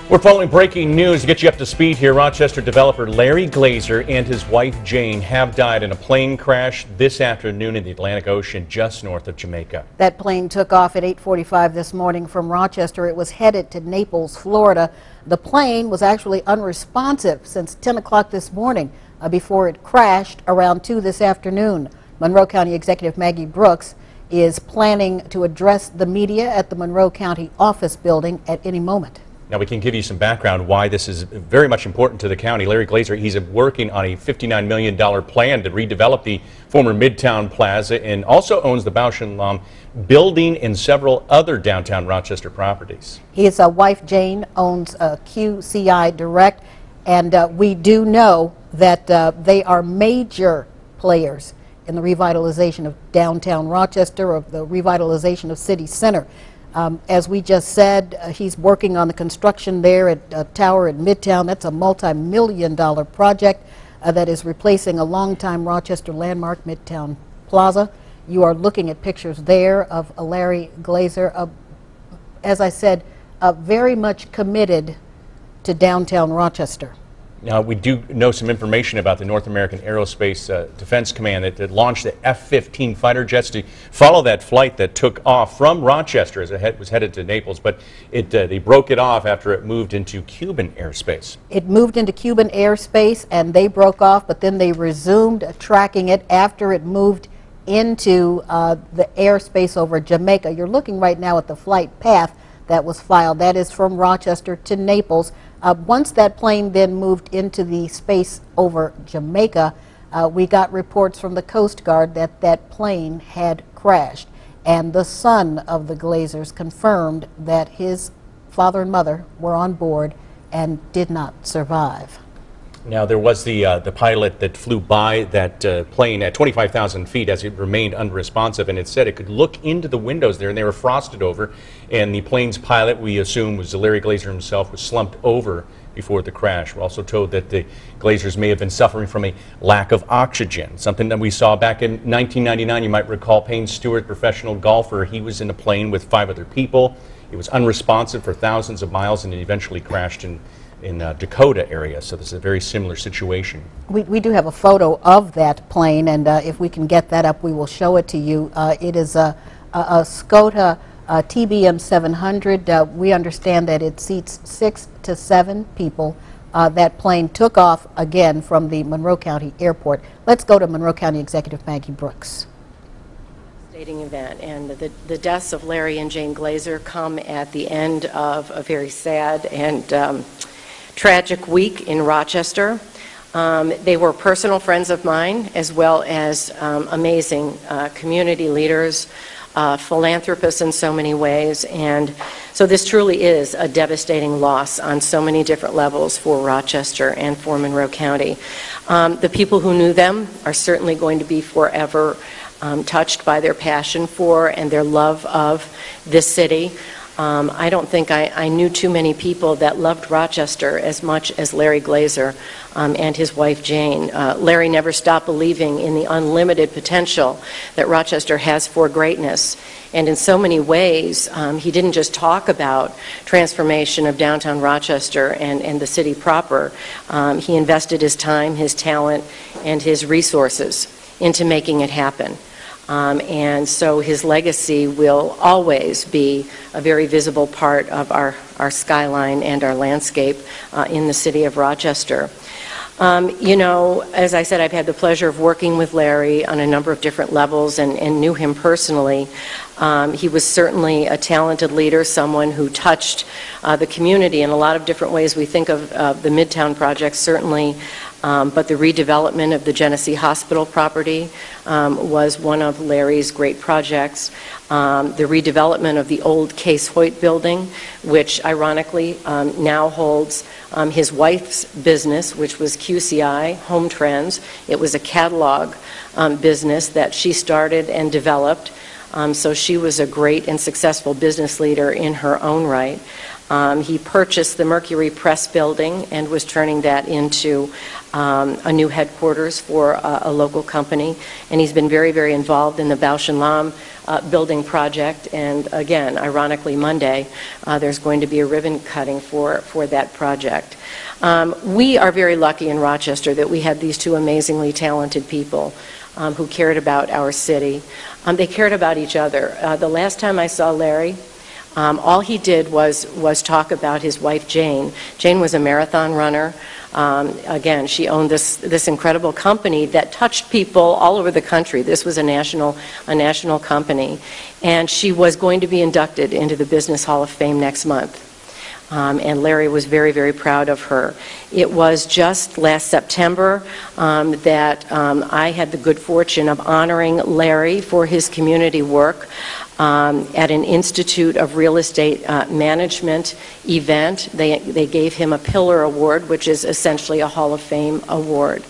We're following breaking news to get you up to speed here. Rochester developer Larry Glazer and his wife Jane have died in a plane crash this afternoon in the Atlantic Ocean just north of Jamaica. That plane took off at 8:45 this morning from Rochester. It was headed to Naples, Florida. The plane was actually unresponsive since 10 o'clock this morning before it crashed around 2 this afternoon. Monroe County Executive Maggie Brooks is planning to address the media at the Monroe County office building at any moment. Now we can give you some background why this is very much important to the county. Larry Glazer, he's working on a $59 million plan to redevelop the former Midtown Plaza and also owns the Bausch & Lomb building and several other downtown Rochester properties. His wife Jane owns QCI Direct, and we do know that they are major players in the revitalization of downtown Rochester, of the revitalization of City Center. As we just said, he's working on the construction there at Tower at Midtown. That's a multi-million-dollar project that is replacing a longtime Rochester landmark, Midtown Plaza. You are looking at pictures there of Larry Glazer, as I said, very much committed to downtown Rochester. Now, we do know some information about the North American Aerospace Defense Command that launched the F-15 fighter jets to follow that flight that took off from Rochester as it was headed to Naples, but they broke it off after it moved into Cuban airspace. It moved into Cuban airspace and they broke off, but then they resumed tracking it after it moved into the airspace over Jamaica. You're looking right now at the flight path that was filed. That is from Rochester to Naples. Once that plane then moved into the space over Jamaica, we got reports from the Coast Guard that that plane had crashed. And the son of the Glazers confirmed that his father and mother were on board and did not survive. Now, there was the pilot that flew by that plane at 25,000 feet as it remained unresponsive, and it said it could look into the windows there, and they were frosted over. And the plane's pilot, we assume, was Larry Glazer himself, was slumped over before the crash. We're also told that the Glazers may have been suffering from a lack of oxygen, something that we saw back in 1999. You might recall Payne Stewart, professional golfer. He was in a plane with 5 other people. It was unresponsive for thousands of miles, and it eventually crashed in Dakota area, so this is a very similar situation. We do have a photo of that plane, and if we can get that up, we will show it to you. It is a Scotia TBM 700. We understand that it seats 6 to 7 people. That plane took off again from the Monroe County Airport. Let's go to Monroe County Executive Maggie Brooks. Event, and the deaths of Larry and Jane Glazer come at the end of a very sad and tragic week in Rochester. They were personal friends of mine, as well as amazing community leaders, philanthropists in so many ways, and so this truly is a devastating loss on so many different levels for Rochester and for Monroe County. The people who knew them are certainly going to be forever touched by their passion for and their love of this city. I don't think I knew too many people that loved Rochester as much as Larry Glazer and his wife Jane. Larry never stopped believing in the unlimited potential that Rochester has for greatness. And in so many ways, he didn't just talk about transformation of downtown Rochester and the city proper. He invested his time, his talent, and his resources into making it happen. And so his legacy will always be a very visible part of our skyline and our landscape in the city of Rochester. You know, as I said, I've had the pleasure of working with Larry on a number of different levels and knew him personally. He was certainly a talented leader, someone who touched the community in a lot of different ways. We think of the Midtown project, certainly, but the redevelopment of the Genesee Hospital property was one of Larry's great projects. The redevelopment of the old Case Hoyt building, which ironically now holds his wife's business, which was QCI Home Trends. It was a catalog business that she started and developed. So she was a great and successful business leader in her own right. He purchased the Mercury Press building and was turning that into a new headquarters for a local company. And he's been very, very involved in the Bausch and Lomb building project. And again, ironically, Monday, there's going to be a ribbon cutting for that project. We are very lucky in Rochester that we had these two amazingly talented people who cared about our city. They cared about each other. The last time I saw Larry, all he did was talk about his wife, Jane. Jane was a marathon runner. Again, she owned this incredible company that touched people all over the country. This was a national company. And she was going to be inducted into the Business Hall of Fame next month. And Larry was very, very proud of her. It was just last September that I had the good fortune of honoring Larry for his community work at an Institute of Real Estate Management event. They gave him a Pillar Award, which is essentially a Hall of Fame award.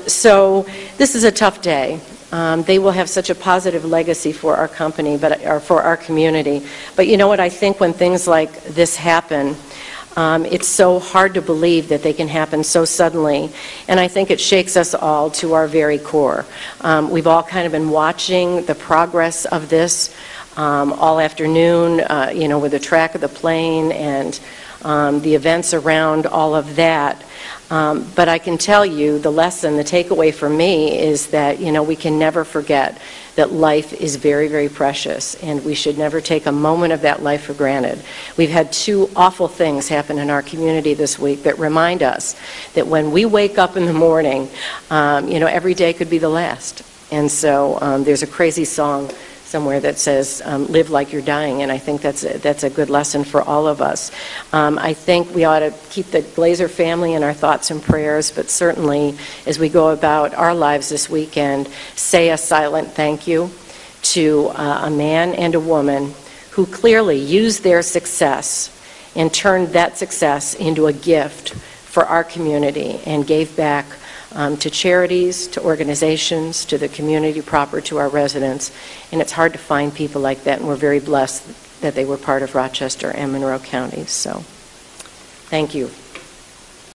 So this is a tough day. They will have such a positive legacy for our company, or for our community. But you know what, I think when things like this happen, it's so hard to believe that they can happen so suddenly, and I think it shakes us all to our very core. We've all kind of been watching the progress of this all afternoon, you know, with the track of the plane and the events around all of that. But I can tell you the lesson, the takeaway for me is that, you know, we can never forget that life is very, very precious, and we should never take a moment of that life for granted. We've had two awful things happen in our community this week that remind us that when we wake up in the morning, you know, every day could be the last. And so there's a crazy song somewhere that says, live like you're dying, and I think that's a good lesson for all of us. I think we ought to keep the Glazer family in our thoughts and prayers, but certainly as we go about our lives this weekend, say a silent thank you to a man and a woman who clearly used their success and turned that success into a gift for our community and gave back to charities, to organizations, to the community proper, to our residents. And it's hard to find people like that, and we're very blessed that they were part of Rochester and Monroe counties. So, thank you.